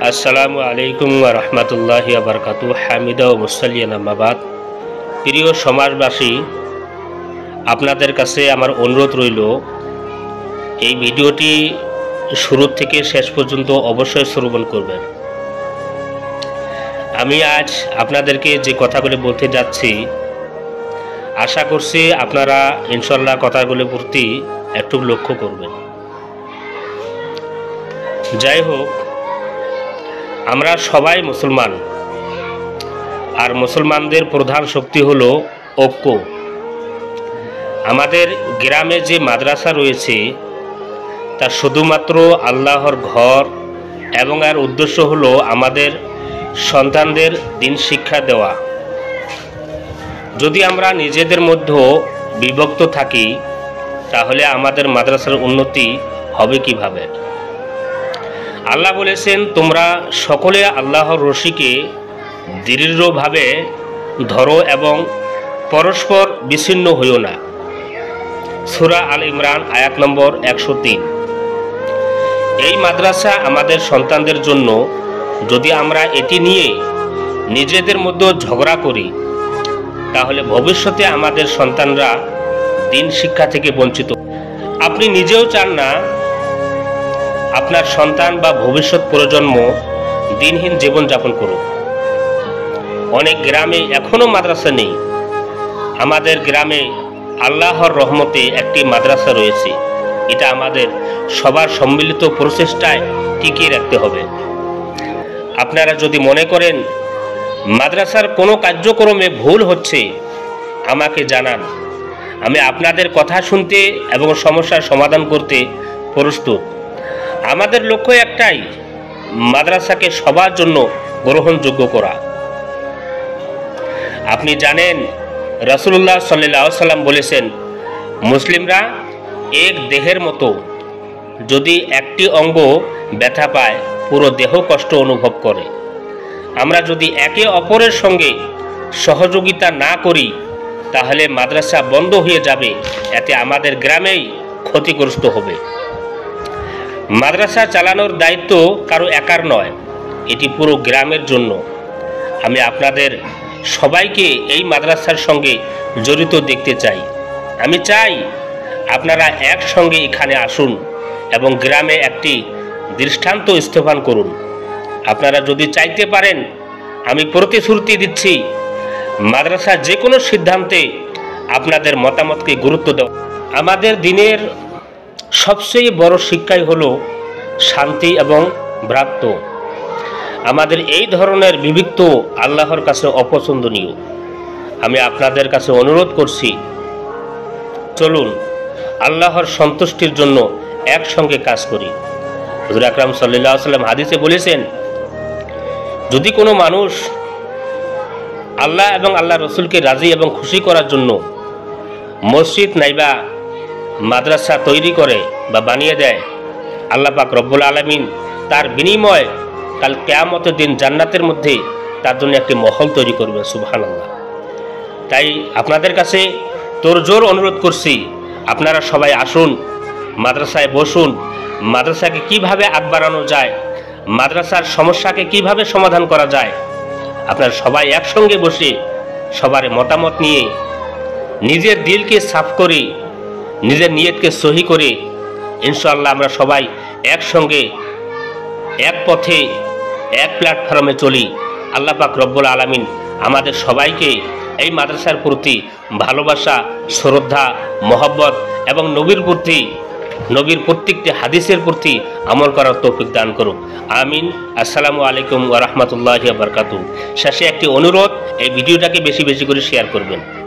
আসসালামু আলাইকুম ওয়া রাহমাতুল্লাহি ওয়া বারাকাতুহু। হামিদা ও মুসাল্লিয়ান আম্মা বাদ। প্রিয় সমাজবাসী, আপনাদের কাছে আমার অনুরোধ রইল, এই ভিডিওটি শুরু থেকে শেষ পর্যন্ত অবশ্যই শ্রবণ করবেন। আমি আজ আপনাদেরকে যে কথাগুলো বলতে যাচ্ছি, আশা করছি আপনারা ইনশাআল্লাহ কথাগুলোর প্রতি একটু লক্ষ্য করবেন। যাই হোক, আমরা সবাই মুসলমান, আর মুসলমানদের প্রধান শক্তি হলো ঐক্য। আমাদের গ্রামে যে মাদ্রাসা রয়েছে তা শুধুমাত্র আল্লাহর ঘর, এবং এর উদ্দেশ্য হলো আমাদের সন্তানদের দ্বীন শিক্ষা দেওয়া। যদি আমরা নিজেদের মধ্যে বিভক্ত থাকি, তাহলে আমাদের মাদ্রাসার উন্নতি হবে কিভাবে? আল্লাহ বলেছেন, তোমরা সকলে আল্লাহর রশিকে দৃঢ়ভাবে ধরো এবং পরস্পর বিচ্ছিন্ন হইও না। সূরা আল ইমরান আয়াত নম্বর 103। এই মাদ্রাসা আমাদের সন্তানদের জন্য। যদি আমরা এটি নিয়ে নিজেদের মধ্যে ঝগড়া করি, তাহলে ভবিষ্যতে আমাদের সন্তানরা দ্বীন শিক্ষা থেকে বঞ্চিত। আপনি নিজেও চান না আপনার সন্তান বা ভবিষ্যৎ প্রজন্ম দ্বীনহীন জীবনযাপন করুক। অনেক গ্রামে এখনো মাদ্রাসা নেই। আমাদের গ্রামে আল্লাহর রহমতে একটি মাদ্রাসা রয়েছে। এটা আমাদের সবার সম্মিলিত প্রচেষ্টায় টিকিয়ে রাখতে হবে। আপনারা যদি মনে করেন মাদ্রাসার কোনো কার্যক্রমে ভুল হচ্ছে, আমাকে জানান। আমি আপনাদের কথা শুনতে এবং সমস্যার সমাধান করতে প্রস্তুত। আমাদের লক্ষ্য একটাই, মাদ্রাসাকে সবার জন্য গ্রহণযোগ্য করা। আপনি জানেন, রাসূলুল্লাহ সাল্লাল্লাহু আলাইহি সাল্লাম বলেছেন, মুসলিমরা এক দেহের মতো। যদি একটি অঙ্গ ব্যথা পায়, পুরো দেহ কষ্ট অনুভব করে। আমরা যদি একে অপরের সঙ্গে সহযোগিতা না করি, তাহলে মাদ্রাসা বন্ধ হয়ে যাবে। এতে আমাদের গ্রামেই ক্ষতিগ্রস্ত হবে। মাদ্রাসা চালানোর দায়িত্ব কারো একার নয়, এটি পুরো গ্রামের জন্য। আমি আপনাদের সবাইকে এই মাদ্রাসার সঙ্গে জড়িত দেখতে চাই। আমি চাই আপনারা একসঙ্গে এখানে আসুন এবং গ্রামে একটি দৃষ্টান্ত স্থাপন করুন। আপনারা যদি চাইতে পারেন, আমি প্রতিশ্রুতি দিচ্ছি, মাদ্রাসা যে কোনো সিদ্ধান্তে আপনাদের মতামতকে গুরুত্ব দেওয়া। আমাদের দিনের সবচেয়ে বড় শিক্ষাই হলো শান্তি এবং ভ্রাতৃত্ব। আমাদের এই ধরনের বিভক্ত আল্লাহর কাছে অপছন্দনীয়। আমি আপনাদের কাছে অনুরোধ করছি, চলুন আল্লাহর সন্তুষ্টির জন্য একসঙ্গে কাজ করি। হুজুর আকরাম সাল্লাল্লাহু আলাইহি ওয়াসাল্লাম হাদিসে বলেছেন, যদি কোনো মানুষ আল্লাহ এবং আল্লাহ রসুলকে রাজি এবং খুশি করার জন্য মসজিদ নাইবা মাদ্রাসা তৈরি করে বা বানিয়ে দেয়, আল্লাহ পাক রব্বুল আলামিন তার বিনিময় কাল কিয়ামতের দিন জান্নাতের মধ্যে তার জন্য একটি মহল তৈরি করবেন। সুবহানাল্লাহ। তাই আপনাদের কাছে তোরজোর অনুরোধ করছি, আপনারা সবাই আসুন, মাদ্রাসায় বসুন। মাদ্রাসাকে কিভাবে আগ বাড়ানো যায়, মাদ্রাসার সমস্যাকে কিভাবে সমাধান করা যায়, আপনারা সবাই একসঙ্গে বসে সবার মতামত নিয়ে নিজের দিলকে সাফ করে, নিজের নিয়তকে সহি করে ইনশাআল্লাহ আমরা সবাই একসঙ্গে এক পথে এক প্ল্যাটফর্মে চলি। আল্লাহ পাক রব্বুল আলামিন আমাদের সবাইকে এই মাদ্রাসার প্রতি ভালোবাসা, শ্রদ্ধা, মহব্বত এবং নবীর প্রত্যেকটি হাদিসের প্রতি আমল করার তৌফিক দান করুক। আমিন। আসসালামু আলাইকুম ওয়া রাহমাতুল্লাহি ওয়া বারাকাতুহু। শেষে একটি অনুরোধ, এই ভিডিওটাকে বেশি বেশি করে শেয়ার করবেন।